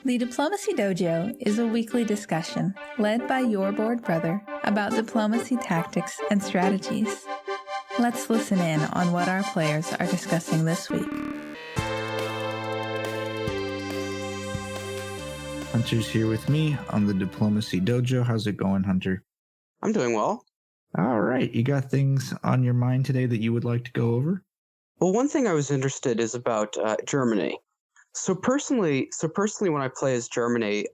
The Diplomacy Dojo is a weekly discussion led by your board brother about diplomacy tactics and strategies. Let's listen in on what our players are discussing this week. Hunter's here with me on the Diplomacy Dojo. How's it going, Hunter? I'm doing well. All right. You got things on your mind today that you would like to go over? Well, one thing I was interested is about Germany. So personally, when I play as Germany,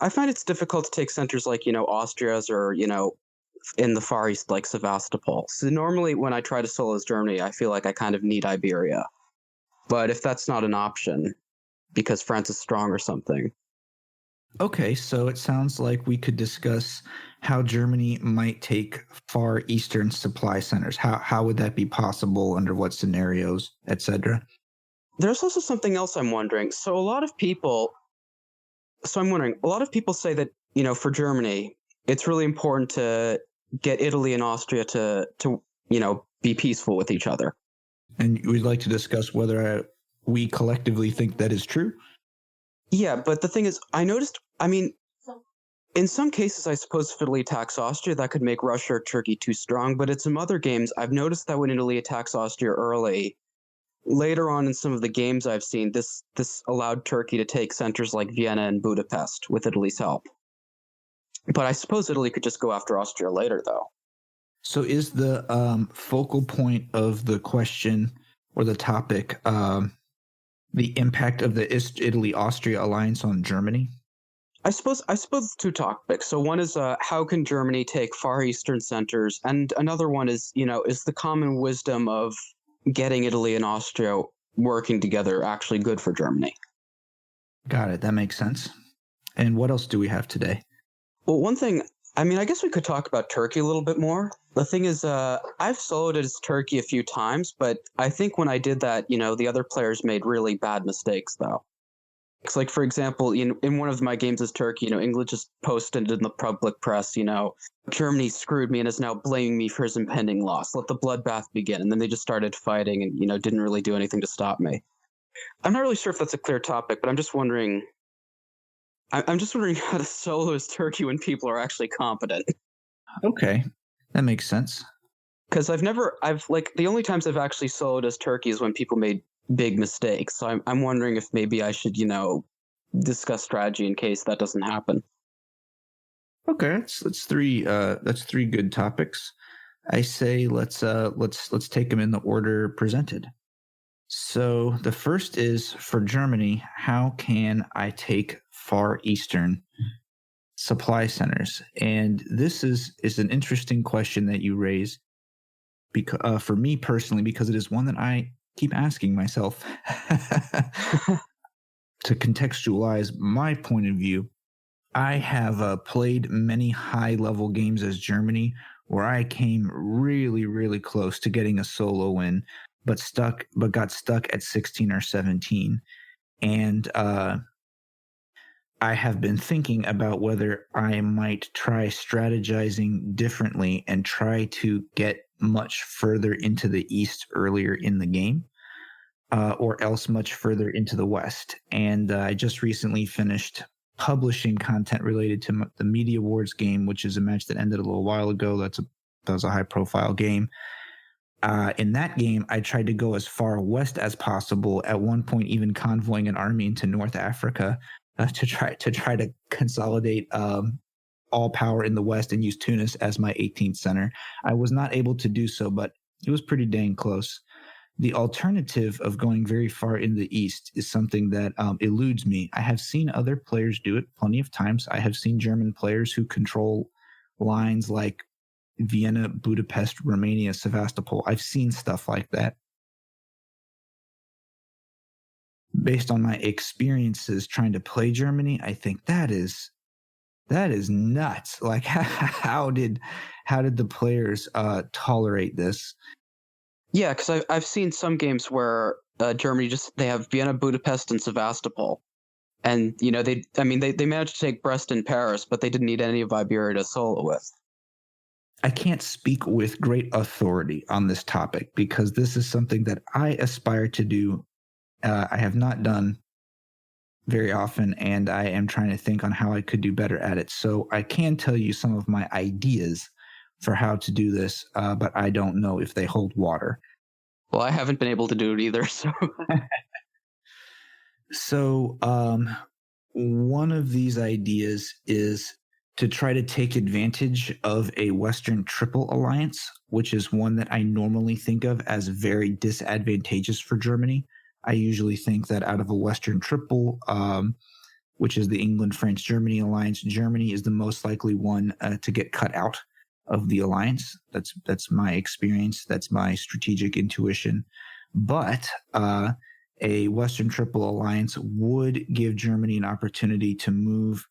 I find it's difficult to take centers like, Austria's or, in the Far East like Sevastopol. So normally when I try to solo as Germany, I feel like I kind of need Iberia. But if that's not an option, because France is strong or something. Okay, so it sounds like we could discuss how Germany might take Far Eastern supply centers. How would that be possible, under what scenarios, etc.? There's also something else I'm wondering. So a lot of people say that, for Germany, it's really important to get Italy and Austria to be peaceful with each other. And we'd like to discuss whether we collectively think that is true? Yeah, but the thing is, in some cases, I suppose if Italy attacks Austria, that could make Russia or Turkey too strong. But in some other games, I've noticed that when Italy attacks Austria early, later on in some of the games I've seen, this allowed Turkey to take centers like Vienna and Budapest with Italy's help. But I suppose Italy could just go after Austria later, though. So is the focal point of the question or the topic the impact of the Italy-Austria alliance on Germany? I suppose it's two topics. So one is how can Germany take Far Eastern centers, and another one is is the common wisdom of getting Italy and Austria working together actually good for Germany? Got it. That makes sense. And what else do we have today? Well, one thing, I guess we could talk about Turkey a little bit more. The thing is, I've soloed as Turkey a few times, but I think when I did that, the other players made really bad mistakes, though. It's like, for example, in one of my games as Turkey, England just posted in the public press, Germany screwed me and is now blaming me for his impending loss. Let the bloodbath begin. And then they just started fighting and, didn't really do anything to stop me. I'm not really sure if that's a clear topic, but I'm just wondering how to solo as Turkey when people are actually competent. Okay, that makes sense. Because the only times I've actually soloed as Turkey is when people made big mistakes. So I'm wondering if maybe I should, discuss strategy in case that doesn't happen. Okay, that's three good topics. I say let's take them in the order presented. So the first is for Germany, how can I take Far Eastern supply centers? And this is an interesting question that you raise, because for me personally, because it is one that I keep asking myself. To contextualize my point of view, I have played many high-level games as Germany where I came really, really close to getting a solo win, but got stuck at 16 or 17. And I have been thinking about whether I might try strategizing differently and try to get much further into the East earlier in the game, or else much further into the West. And I just recently finished publishing content related to the Media Awards game, which is a match that ended a little while ago. That was a high-profile game. In that game, I tried to go as far west as possible, at one point even convoying an army into North Africa to try to consolidate all power in the West and use Tunis as my 18th center. I was not able to do so, but it was pretty dang close. The alternative of going very far in the East is something that eludes me. I have seen other players do it plenty of times. I have seen German players who control lines like Vienna, Budapest, Romania, Sevastopol. I've seen stuff like that. Based on my experiences trying to play Germany, I think that is nuts. Like, how did the players tolerate this? Yeah, because I've seen some games where Germany they have Vienna, Budapest, and Sevastopol, and they managed to take Brest and Paris, but they didn't need any of Iberia to solo with. I can't speak with great authority on this topic because this is something that I aspire to do. I have not done very often, and I am trying to think on how I could do better at it. So I can tell you some of my ideas for how to do this, but I don't know if they hold water. Well, I haven't been able to do it either, so So one of these ideas is to try to take advantage of a Western Triple Alliance, which is one that I normally think of as very disadvantageous for Germany. I usually think that out of a Western Triple, which is the England, France, Germany alliance, Germany is the most likely one to get cut out of the alliance. That's my experience. That's my strategic intuition. But a Western Triple Alliance would give Germany an opportunity to move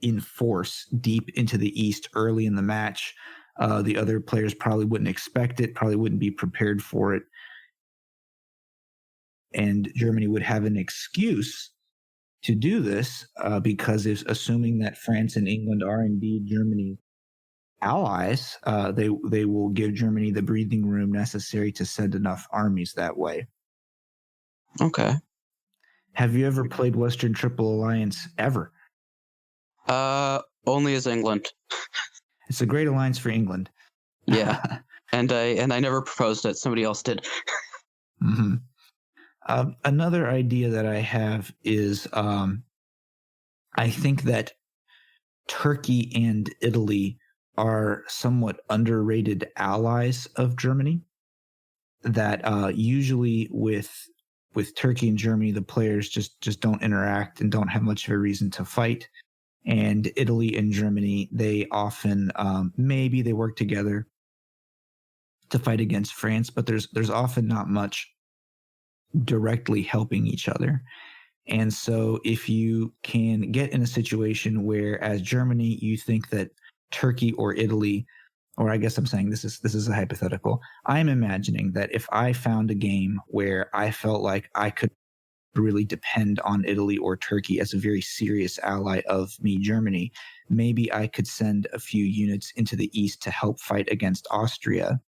in force deep into the East early in the match. The other players probably wouldn't expect it, probably wouldn't be prepared for it. And Germany would have an excuse to do this because if assuming that France and England are indeed Germany's allies, they will give Germany the breathing room necessary to send enough armies that way. okay. Have you ever played Western Triple Alliance ever? Only as England. It's a great alliance for England. Yeah. And I never proposed it. Somebody else did. Mm-hmm. Another idea that I have is I think that Turkey and Italy are somewhat underrated allies of Germany. That usually with Turkey and Germany, the players just don't interact and don't have much of a reason to fight. And Italy and Germany, they often maybe they work together to fight against France, but there's often not much directly helping each other. And so if you can get in a situation where as Germany, you think that Turkey or Italy, or I guess I'm saying this is a hypothetical. I'm imagining that if I found a game where I felt like I could really depend on Italy or Turkey as a very serious ally of me, Germany, maybe I could send a few units into the East to help fight against Austria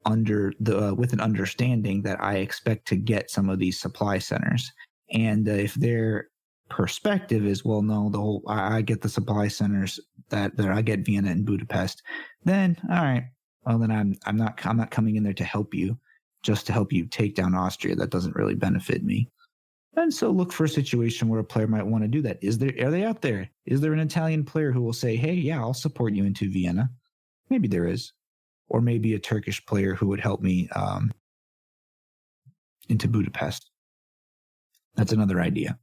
with an understanding that I expect to get some of these supply centers. And if their perspective is, well, no, I get the supply centers that I get Vienna and Budapest, then all right, well then I'm not coming in there to help you, just to help you take down Austria. That doesn't really benefit me. And so look for a situation where a player might want to do that. Are they out there? Is there an Italian player who will say, hey, yeah, I'll support you into Vienna? Maybe there is. Or maybe a Turkish player who would help me into Budapest. That's another idea.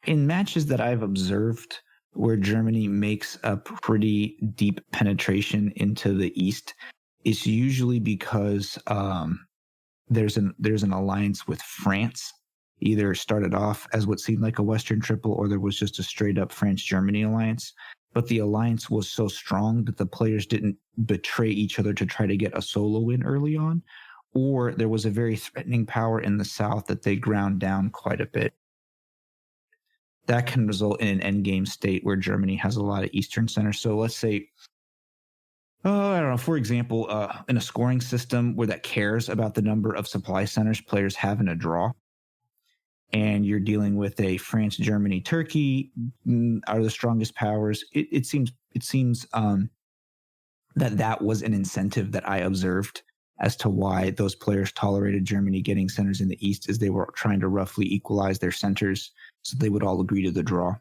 In matches that I've observed where Germany makes a pretty deep penetration into the East, it's usually because there's an alliance with France. Either started off as what seemed like a Western Triple, or there was just a straight up France-Germany alliance. But the alliance was so strong that the players didn't betray each other to try to get a solo win early on, or there was a very threatening power in the South that they ground down quite a bit. That can result in an endgame state where Germany has a lot of Eastern centers. So let's say, I don't know, for example, in a scoring system where that cares about the number of supply centers players have in a draw, and you're dealing with a France, Germany, Turkey are the strongest powers. It seems that was an incentive that I observed as to why those players tolerated Germany getting centers in the East, is they were trying to roughly equalize their centers so they would all agree to the draw.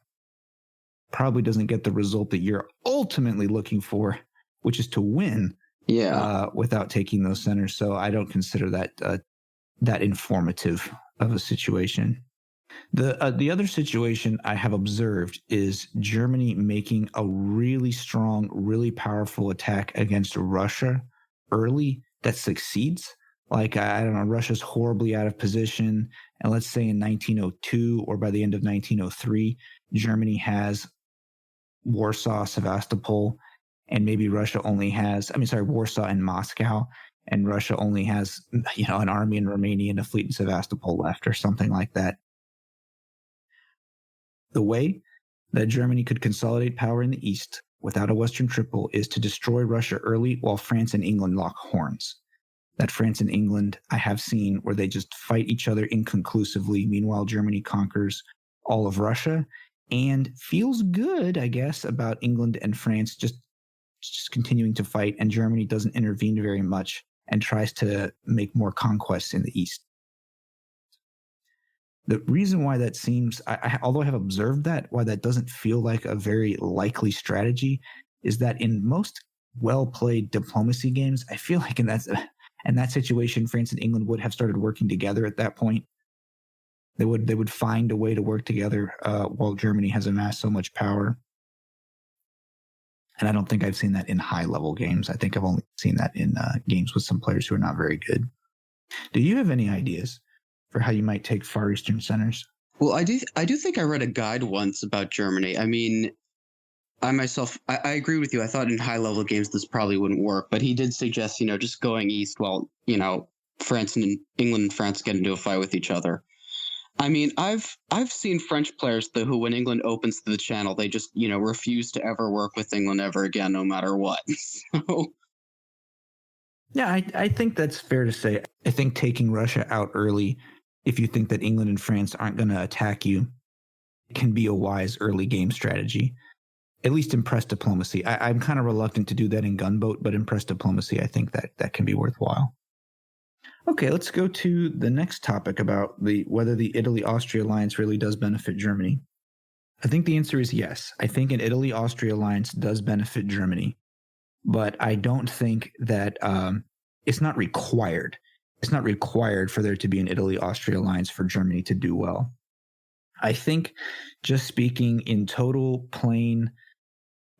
Probably doesn't get the result that you're ultimately looking for, which is to win without taking those centers. So I don't consider that informative of a situation. The other situation I have observed is Germany making a really strong, really powerful attack against Russia early that succeeds. Like, I don't know, Russia's horribly out of position. And let's say in 1902 or by the end of 1903, Germany has Warsaw, Sevastopol, and maybe Russia only has, Warsaw and Moscow, and Russia only has, an army in Romania and a fleet in Sevastopol left or something like that. The way that Germany could consolidate power in the East without a Western Triple is to destroy Russia early while France and England lock horns. that France and England I have seen where they just fight each other inconclusively. Meanwhile, Germany conquers all of Russia, and feels good, I guess, about England and France just continuing to fight, and Germany doesn't intervene very much and tries to make more conquests in the East. The reason why that seems, although I have observed that, why that doesn't feel like a very likely strategy is that in most well-played diplomacy games, I feel like in that situation, France and England would have started working together at that point. They would find a way to work together while Germany has amassed so much power. And I don't think I've seen that in high-level games. I think I've only seen that in games with some players who are not very good. Do you have any ideas for how you might take Far Eastern centers? Well, I do think I read a guide once about Germany. I mean, I myself, I agree with you. I thought in high-level games this probably wouldn't work, but he did suggest, just going east while, France and England and France get into a fight with each other. I mean, I've seen French players who, when England opens to the channel, they just refuse to ever work with England ever again, no matter what. So, yeah, I think that's fair to say. I think taking Russia out early, if you think that England and France aren't going to attack you, can be a wise early game strategy. At least in press diplomacy. I'm kind of reluctant to do that in gunboat, but in press diplomacy, I think that can be worthwhile. Okay, let's go to the next topic about whether the Italy-Austria alliance really does benefit Germany. I think the answer is yes. I think an Italy-Austria alliance does benefit Germany, but I don't think that it's not required. It's not required for there to be an Italy-Austria alliance for Germany to do well. I think, just speaking in total plain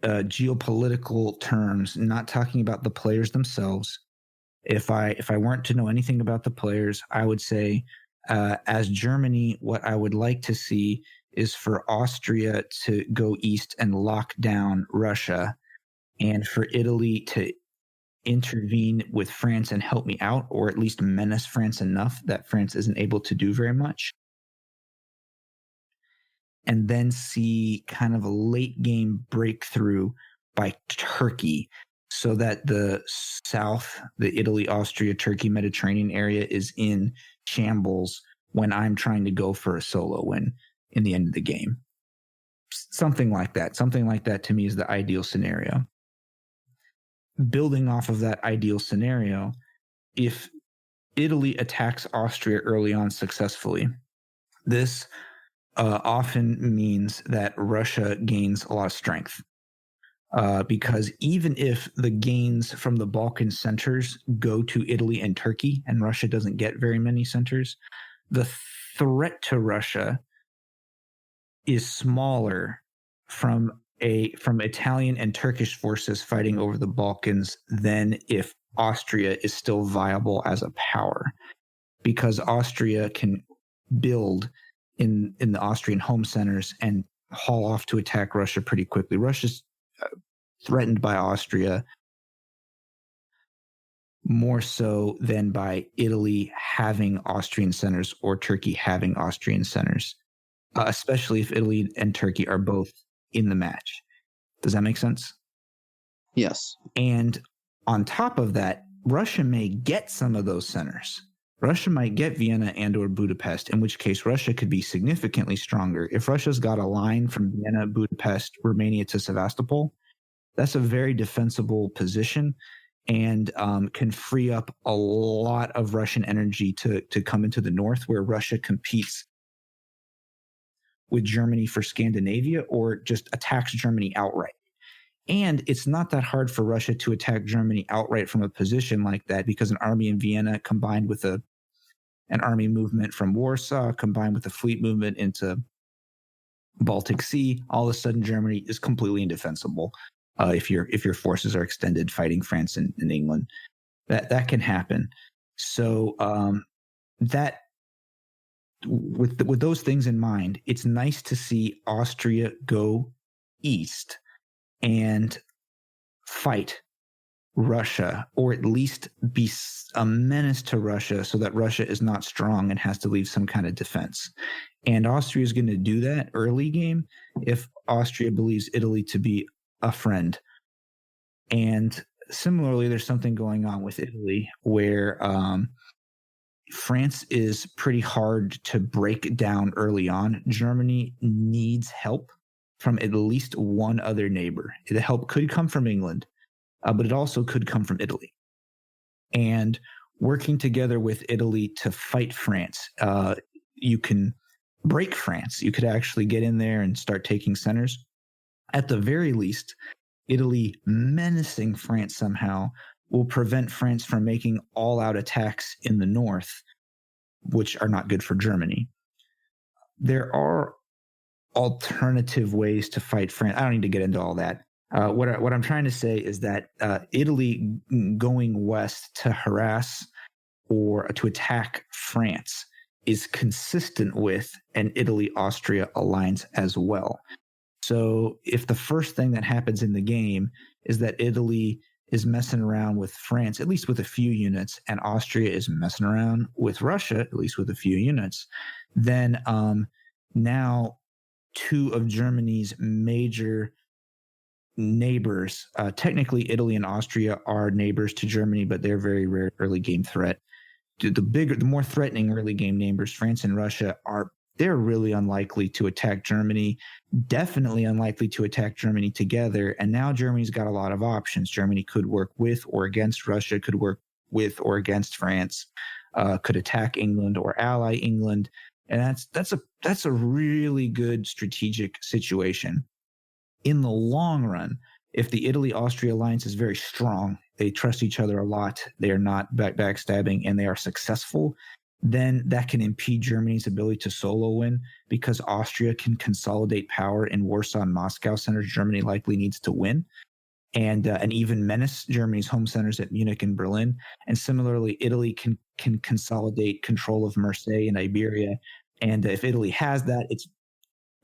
geopolitical terms, not talking about the players themselves, if I weren't to know anything about the players, I would say, as Germany, what I would like to see is for Austria to go east and lock down Russia, and for Italy to intervene with France and help me out, or at least menace France enough that France isn't able to do very much. And then see kind of a late game breakthrough by Turkey, so that the south, the Italy, Austria, Turkey, Mediterranean area is in shambles when I'm trying to go for a solo win in the end of the game. Something like that. Something like that to me is the ideal scenario. Building off of that ideal scenario, if Italy attacks Austria early on successfully, this often means that Russia gains a lot of strength. Because even if the gains from the Balkan centers go to Italy and Turkey, and Russia doesn't get very many centers, the threat to Russia is smaller from Italian and Turkish forces fighting over the Balkans than if Austria is still viable as a power, because Austria can build in the Austrian home centers and haul off to attack Russia pretty quickly. Russia's threatened by Austria more so than by Italy having Austrian centers or Turkey having Austrian centers, especially if Italy and Turkey are both in the match. Does that make sense? Yes. And on top of that, Russia may get some of those centers. Russia might get Vienna and or Budapest, in which case Russia could be significantly stronger. If Russia's got a line from Vienna, Budapest, Romania to Sevastopol, that's a very defensible position and can free up a lot of Russian energy to come into the north, where Russia competes with Germany for Scandinavia or just attacks Germany outright. And it's not that hard for Russia to attack Germany outright from a position like that, because an army in Vienna combined with an army movement from Warsaw combined with a fleet movement into Baltic Sea, all of a sudden Germany is completely indefensible. If your forces are extended fighting France and England, that can happen. So that with those things in mind, it's nice to see Austria go east and fight Russia, or at least be a menace to Russia, so that Russia is not strong and has to leave some kind of defense. And Austria is going to do that early game if Austria believes Italy to be a friend. And similarly, there's something going on with Italy where France is pretty hard to break down early on. Germany needs help from at least one other neighbor. The help could come from England, but it also could come from Italy. And working together with Italy to fight France, you can break France. You could actually get in there and start taking centers. At the very least, Italy menacing France somehow will prevent France from making all-out attacks in the north, which are not good for Germany. There are alternative ways to fight France. I don't need to get into all that. What I'm trying to say is that Italy going west to harass or to attack France is consistent with an Italy-Austria alliance as well. So if the first thing that happens in the game is that Italy is messing around with France, at least with a few units, and Austria is messing around with Russia, at least with a few units, then now two of Germany's major neighbors, technically Italy and Austria are neighbors to Germany, but they're very rare early game threat. The more threatening early game neighbors, France and Russia, they're really unlikely to attack Germany, definitely unlikely to attack Germany together. And now Germany's got a lot of options. Germany could work with or against Russia, could work with or against France, could attack England or ally England. And that's a really good strategic situation. In the long run, if the Italy-Austria alliance is very strong, they trust each other a lot, they are not backstabbing, and they are successful, then that can impede Germany's ability to solo win because Austria can consolidate power in Warsaw and Moscow centers Germany likely needs to win, and even menace Germany's home centers at Munich and Berlin. And similarly, Italy can consolidate control of Marseille and Iberia. And if Italy has that,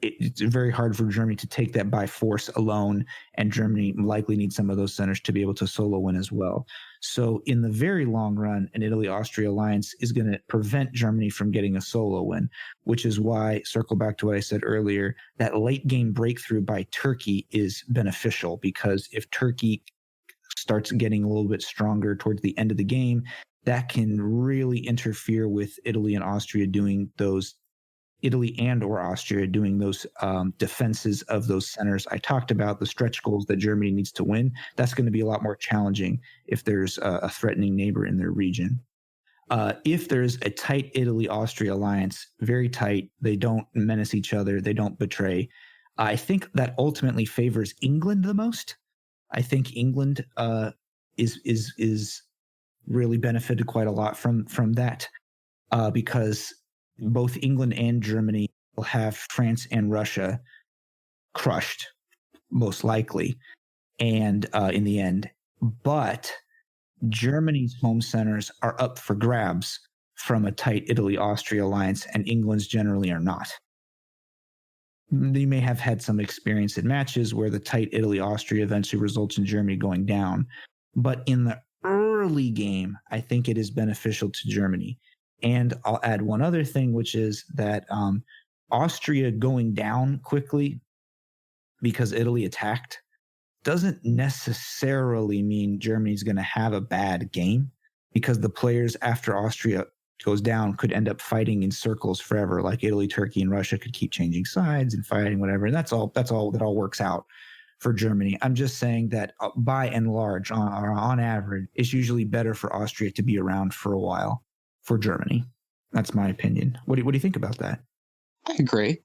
it's very hard for Germany to take that by force alone, and Germany likely needs some of those centers to be able to solo win as well. So in the very long run, an Italy-Austria alliance is going to prevent Germany from getting a solo win, which is why, circle back to what I said earlier, that late game breakthrough by Turkey is beneficial, because if Turkey starts getting a little bit stronger towards the end of the game, that can really interfere with Italy and Austria doing those Italy and or Austria doing those defenses of those centers I talked about, the stretch goals that Germany needs to win. That's going to be a lot more challenging if there's a threatening neighbor in their region. If there's a tight Italy-Austria alliance, very tight, they don't menace each other, they don't betray, I think that ultimately favors England the most. I think England is really benefited quite a lot from that because both England and Germany will have France and Russia crushed, most likely, and in the end. But Germany's home centers are up for grabs from a tight Italy-Austria alliance, and England's generally are not. They may have had some experience in matches where the tight Italy-Austria eventually results in Germany going down. But in the early game, I think it is beneficial to Germany. And I'll add one other thing, which is that Austria going down quickly because Italy attacked doesn't necessarily mean Germany's going to have a bad game, because the players after Austria goes down could end up fighting in circles forever. Like Italy, Turkey, and Russia could keep changing sides and fighting, whatever. And that all works out for Germany. I'm just saying that by and large, on average, it's usually better for Austria to be around for a while for Germany. That's my opinion. What do you think about that? I agree.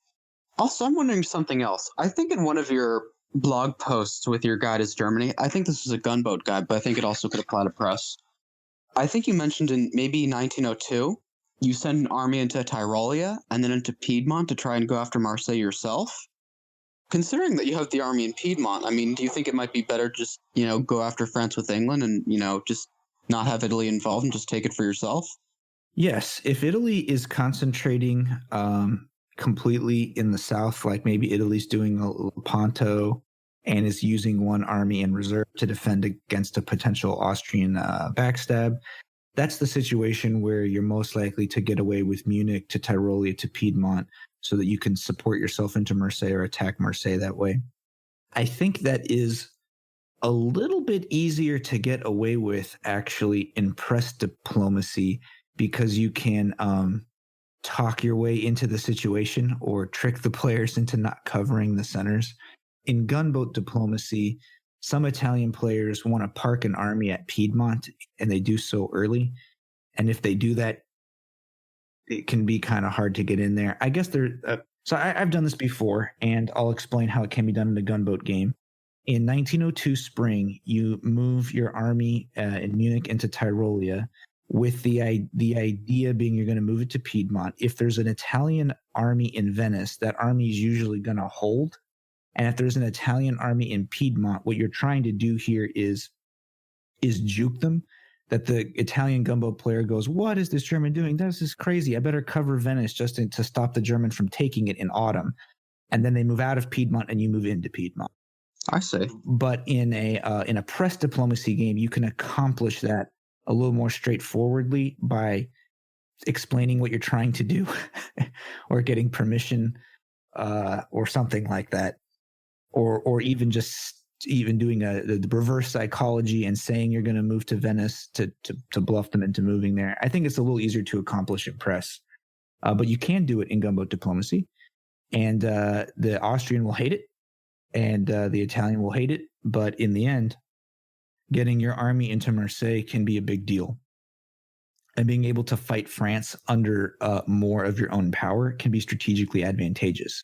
Also, I'm wondering something else. I think in one of your blog posts with your guide is Germany, I think this is a gunboat guide, but I think it also could apply to press. I think you mentioned in maybe 1902, you sent an army into Tyrolia and then into Piedmont to try and go after Marseille yourself. Considering that you have the army in Piedmont, I mean, do you think it might be better just, go after France with England and, just not have Italy involved and just take it for yourself? Yes. If Italy is concentrating completely in the south, like maybe Italy's doing Lepanto and is using one army in reserve to defend against a potential Austrian backstab, that's the situation where you're most likely to get away with Munich to Tyrolia to Piedmont so that you can support yourself into Marseille or attack Marseille that way. I think that is a little bit easier to get away with actually in press diplomacy because you can talk your way into the situation or trick the players into not covering the centers. In gunboat diplomacy, some Italian players want to park an army at Piedmont, and they do so early. And if they do that, it can be kind of hard to get in there. I guess I've done this before, and I'll explain how it can be done in a gunboat game. In 1902 spring, you move your army in Munich into Tyrolia with the idea being you're going to move it to Piedmont. If there's an Italian army in Venice, that army is usually going to hold. And if there's an Italian army in Piedmont, what you're trying to do here is juke them, that the Italian gunboat player goes, what is this German doing? This is crazy. I better cover Venice just to stop the German from taking it in autumn. And then they move out of Piedmont and you move into Piedmont. I see. But in a press diplomacy game, you can accomplish that a little more straightforwardly by explaining what you're trying to do or getting permission or something like that. Or even doing the reverse psychology and saying you're going to move to Venice to bluff them into moving there. I think it's a little easier to accomplish in press, but you can do it in gunboat diplomacy, and the Austrian will hate it, and the Italian will hate it. But in the end, getting your army into Marseille can be a big deal, and being able to fight France under more of your own power can be strategically advantageous.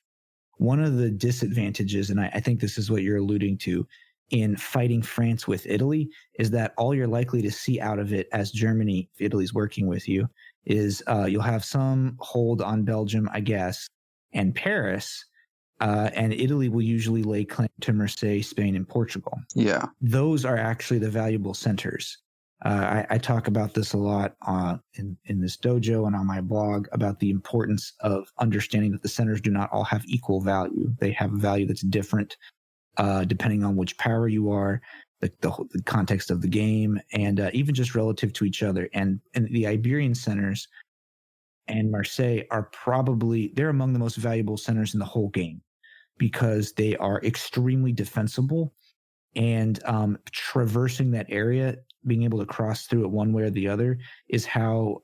One of the disadvantages, and I think this is what you're alluding to, in fighting France with Italy, is that all you're likely to see out of it as Germany, if Italy's working with you, is you'll have some hold on Belgium, I guess, and Paris, and Italy will usually lay claim to Marseille, Spain, and Portugal. Yeah. Those are actually the valuable centers. I talk about this a lot in this dojo and on my blog about the importance of understanding that the centers do not all have equal value. They have a value that's different depending on which power you are, the context of the game, and even just relative to each other. And the Iberian centers and Marseille they're among the most valuable centers in the whole game because they are extremely defensible, and traversing that area, being able to cross through it one way or the other, is how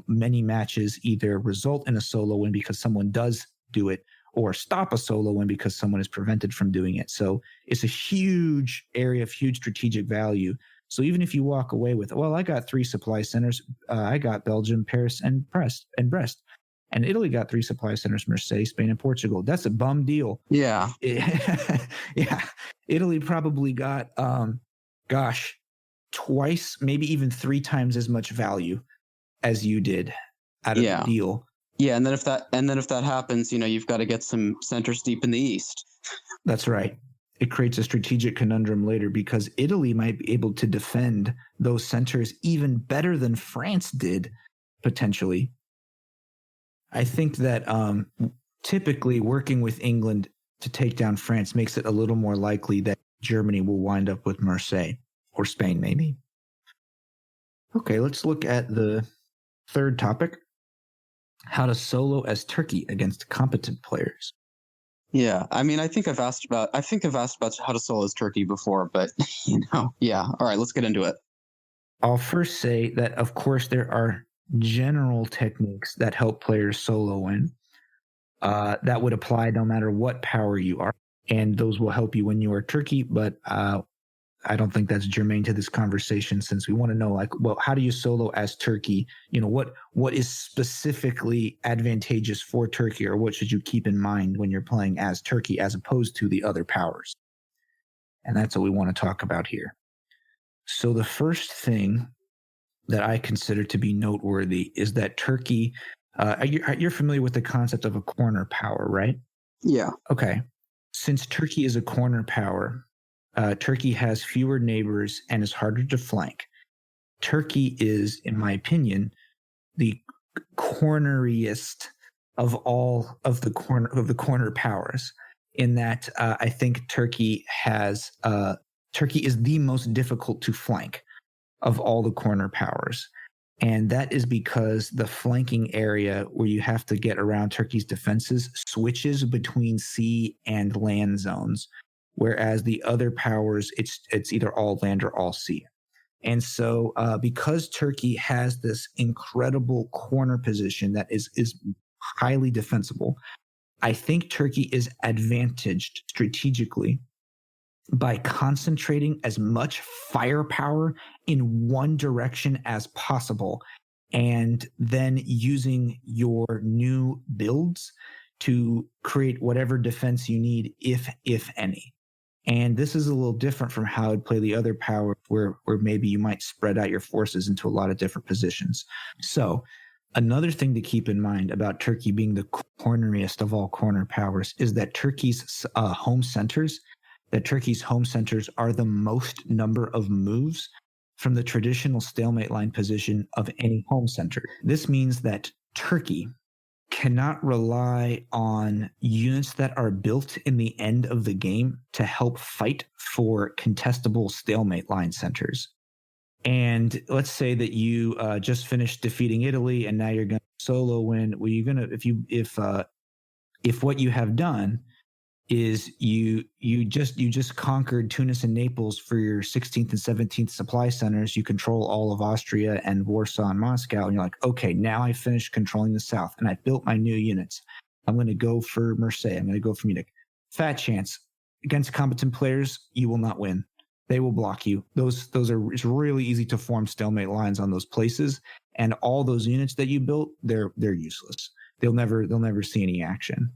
many matches either result in a solo win because someone does do it, or stop a solo win because someone is prevented from doing it. So it's a huge area of huge strategic value. So even if you walk away with, well, I got 3 supply centers, I got Belgium, Paris, and Brest, and Italy got 3 supply centers, Marseille, Spain, and Portugal. That's a bum deal. Yeah. Yeah. Italy probably got, twice, maybe even 3 times as much value as you did out of the deal. Yeah, and then if that happens, you've got to get some centers deep in the east. That's right. It creates a strategic conundrum later because Italy might be able to defend those centers even better than France did, potentially. I think that typically working with England to take down France makes it a little more likely that Germany will wind up with Marseille, or Spain maybe. Okay, let's look at the third topic: how to solo as Turkey against competent players. Yeah, I mean, I think I've asked about how to solo as Turkey before, but yeah. All right, let's get into it. I'll first say that, of course, there are general techniques that help players solo win that would apply no matter what power you are, and those will help you when you are Turkey. But I don't think that's germane to this conversation, since we want to know, how do you solo as Turkey? What is specifically advantageous for Turkey, or what should you keep in mind when you're playing as Turkey as opposed to the other powers? And that's what we want to talk about here. So the first thing that I consider to be noteworthy is that Turkey, you're familiar with the concept of a corner power, right? Yeah. Okay. Since Turkey is a corner power, Turkey has fewer neighbors and is harder to flank. Turkey is, in my opinion, the corneriest of all of the corner powers, in that I think Turkey is the most difficult to flank of all the corner powers. And that is because the flanking area where you have to get around Turkey's defenses switches between sea and land zones. whereas the other powers, it's either all land or all sea. And so because Turkey has this incredible corner position that is highly defensible, I think Turkey is advantaged strategically by concentrating as much firepower in one direction as possible, and then using your new builds to create whatever defense you need, if any. And this is a little different from how I'd play the other power, where maybe you might spread out your forces into a lot of different positions. So another thing to keep in mind about Turkey being the corneriest of all corner powers is that Turkey's home centers are the most number of moves from the traditional stalemate line position of any home center. This means that Turkey cannot rely on units that are built in the end of the game to help fight for contestable stalemate line centers. And let's say that you just finished defeating Italy and now you're going to solo win. Well, you're going to, if what you have done is you just conquered Tunis and Naples for your 16th and 17th supply centers. You control all of Austria and Warsaw and Moscow. And you're like, okay, now I finished controlling the South and I built my new units. I'm going to go for Marseille. I'm going to go for Munich. Fat chance against competent players, you will not win. They will block you. It's really easy to form stalemate lines on those places. And all those units that you built, they're useless. They'll never see any action.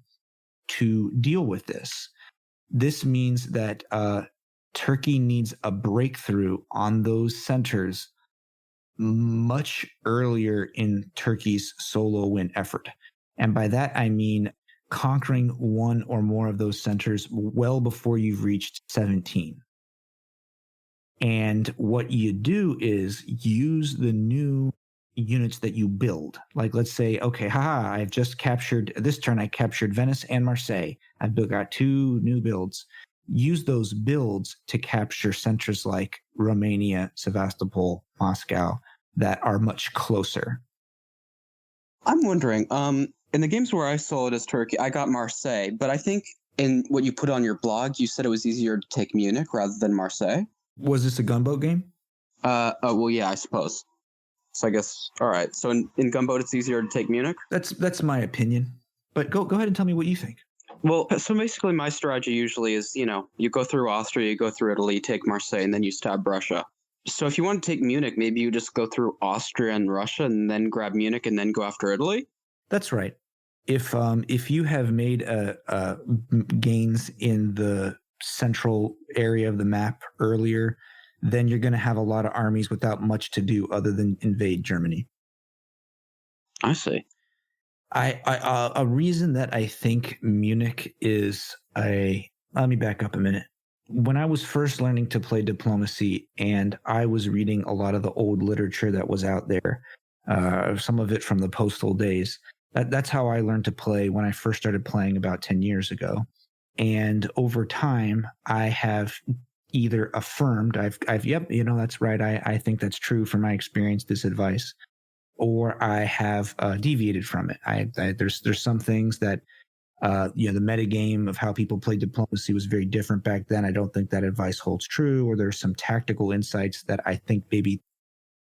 To deal with this means that Turkey needs a breakthrough on those centers much earlier in Turkey's solo win effort. And by that, I mean conquering one or more of those centers well before you've reached 17. And what you do is use the new units that you build. Like, let's say, okay, I've just captured this turn. I captured Venice and Marseille. I've got 2 new builds. Use those builds to capture centers like Romania, Sevastopol, Moscow that are much closer. I'm wondering, in the games where I soloed as Turkey, I got Marseille, but I think in what you put on your blog, you said it was easier to take Munich rather than Marseille. Was this a gunboat game? Well, yeah, I suppose. So I guess, all right. So in gunboat, it's easier to take Munich? That's my opinion. But go ahead and tell me what you think. Well, so basically my strategy usually is, you go through Austria, you go through Italy, take Marseille, and then you stab Russia. So if you want to take Munich, maybe you just go through Austria and Russia and then grab Munich and then go after Italy? That's right. If you have made gains in the central area of the map earlier, then you're going to have a lot of armies without much to do other than invade Germany. I see. A reason that I think Munich is let me back up a minute. When I was first learning to play diplomacy and I was reading a lot of the old literature that was out there, some of it from the postal days, that's how I learned to play when I first started playing about 10 years ago. And over time, I have either affirmed, yep, that's right. I think that's true from my experience, this advice, or I have deviated from it. There's some things that, the metagame of how people play diplomacy was very different back then. I don't think that advice holds true, or there's some tactical insights that I think maybe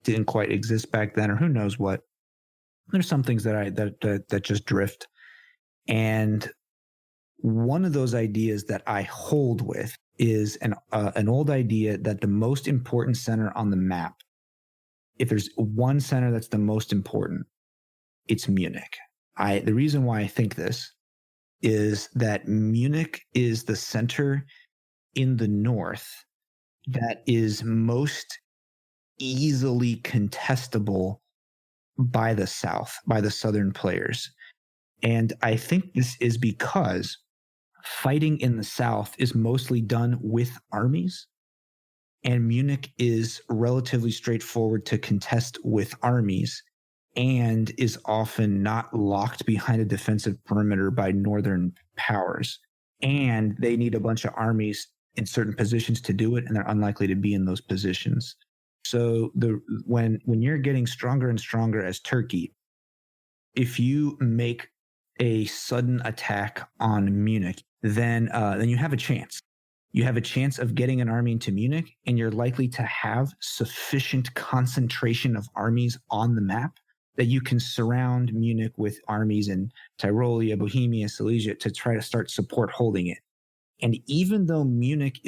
didn't quite exist back then, or who knows what. There's some things that just drift. And one of those ideas that I hold with is an old idea that the most important center on the map, if there's one center that's the most important, it's Munich. The reason why I think this is that Munich is the center in the north that is most easily contestable by the south, by the southern players. And I think this is because fighting in the south is mostly done with armies, and Munich is relatively straightforward to contest with armies and is often not locked behind a defensive perimeter by northern powers. And they need a bunch of armies in certain positions to do it, and they're unlikely to be in those positions. So when you're getting stronger and stronger as Turkey, if you make a sudden attack on Munich, then you have a chance. you have a chance of getting an army into Munich, and you're likely to have sufficient concentration of armies on the map that you can surround Munich with armies in Tyrolia, Bohemia, Silesia to try to start support holding it. And even though Munich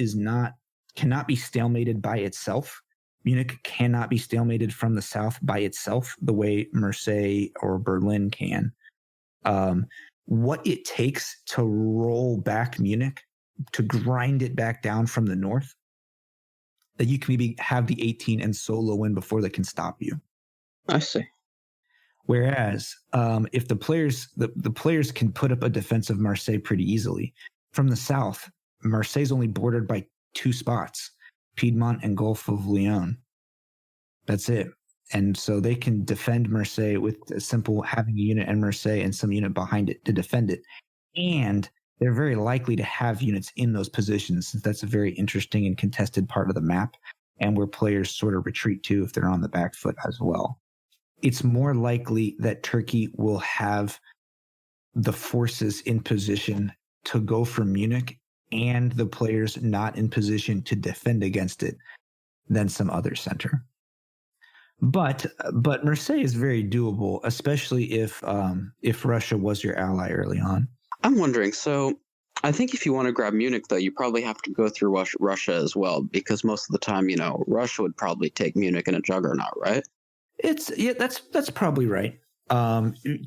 cannot be stalemated by itself, Munich cannot be stalemated from the south by itself the way Marseille or Berlin can. What it takes to roll back Munich, to grind it back down from the north, that you can maybe have the 18 and solo win before they can stop you. I see. Whereas if the players can put up a defense of Marseille pretty easily. From the south, Marseille's only bordered by 2 spots, Piedmont and Gulf of Lyon. That's it. And so they can defend Marseille with a simple having a unit in Marseille and some unit behind it to defend it. And they're very likely to have units in those positions, since that's a very interesting and contested part of the map, and where players sort of retreat to if they're on the back foot as well. It's more likely that Turkey will have the forces in position to go for Munich and the players not in position to defend against it than some other center. But Marseille is very doable, especially if Russia was your ally early on. I'm wondering, so I think if you want to grab Munich, though, you probably have to go through Russia as well, because most of the time, Russia would probably take Munich in a juggernaut, right? That's probably right.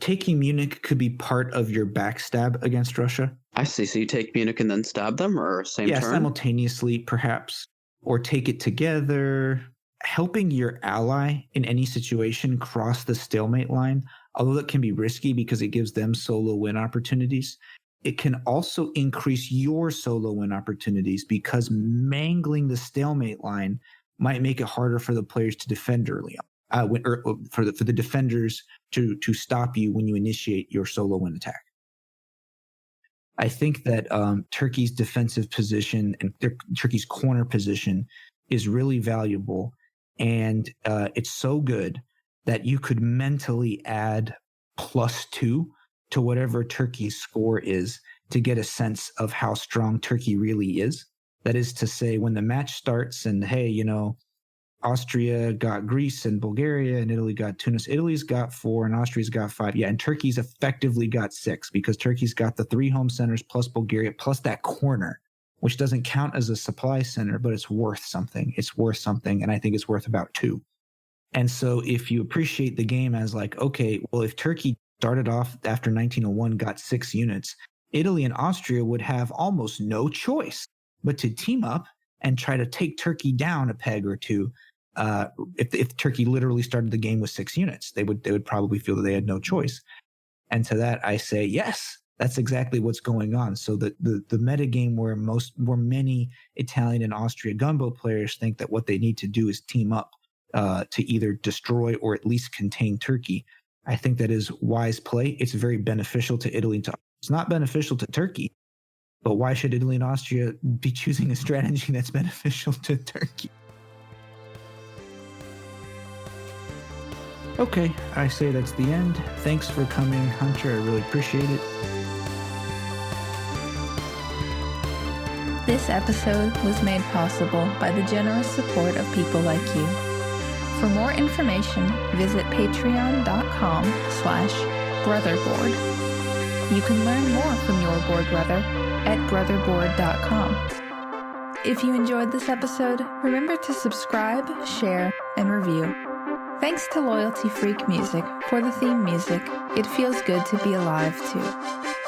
Taking Munich could be part of your backstab against Russia. I see. So you take Munich and then stab them, or same turn? Simultaneously, perhaps, or take it together. Helping your ally in any situation cross the stalemate line, although that can be risky because it gives them solo win opportunities, it can also increase your solo win opportunities because mangling the stalemate line might make it harder for the players to defend early on, for the defenders to stop you when you initiate your solo win attack. I think that Turkey's defensive position and Turkey's corner position is really valuable. And it's so good that you could mentally add +2 to whatever Turkey's score is to get a sense of how strong Turkey really is. That is to say, when the match starts and, hey, Austria got Greece and Bulgaria and Italy got Tunis. Italy's got 4 and Austria's got 5. Yeah, and Turkey's effectively got 6 because Turkey's got the 3 home centers plus Bulgaria plus that corner, which doesn't count as a supply center, but it's worth something. It's worth something, and I think it's worth about 2. And so if you appreciate the game as like, okay, well, if Turkey started off after 1901, got 6 units, Italy and Austria would have almost no choice but to team up and try to take Turkey down a peg or 2. If Turkey literally started the game with 6 units, they would probably feel that they had no choice. And to that, I say, yes, that's exactly what's going on. So the meta game where many Italian and Austrian gunboat players think that what they need to do is team up to either destroy or at least contain Turkey, I think that is wise play. It's very beneficial to Italy. It's not beneficial to Turkey, but why should Italy and Austria be choosing a strategy that's beneficial to Turkey? Okay, I say that's the end. Thanks for coming, Hunter. I really appreciate it. This episode was made possible by the generous support of people like you. For more information, visit patreon.com/brotherboard. You can learn more from your board brother at brotherboard.com. If you enjoyed this episode, remember to subscribe, share, and review. Thanks to Loyalty Freak Music for the theme music. It feels good to be alive too.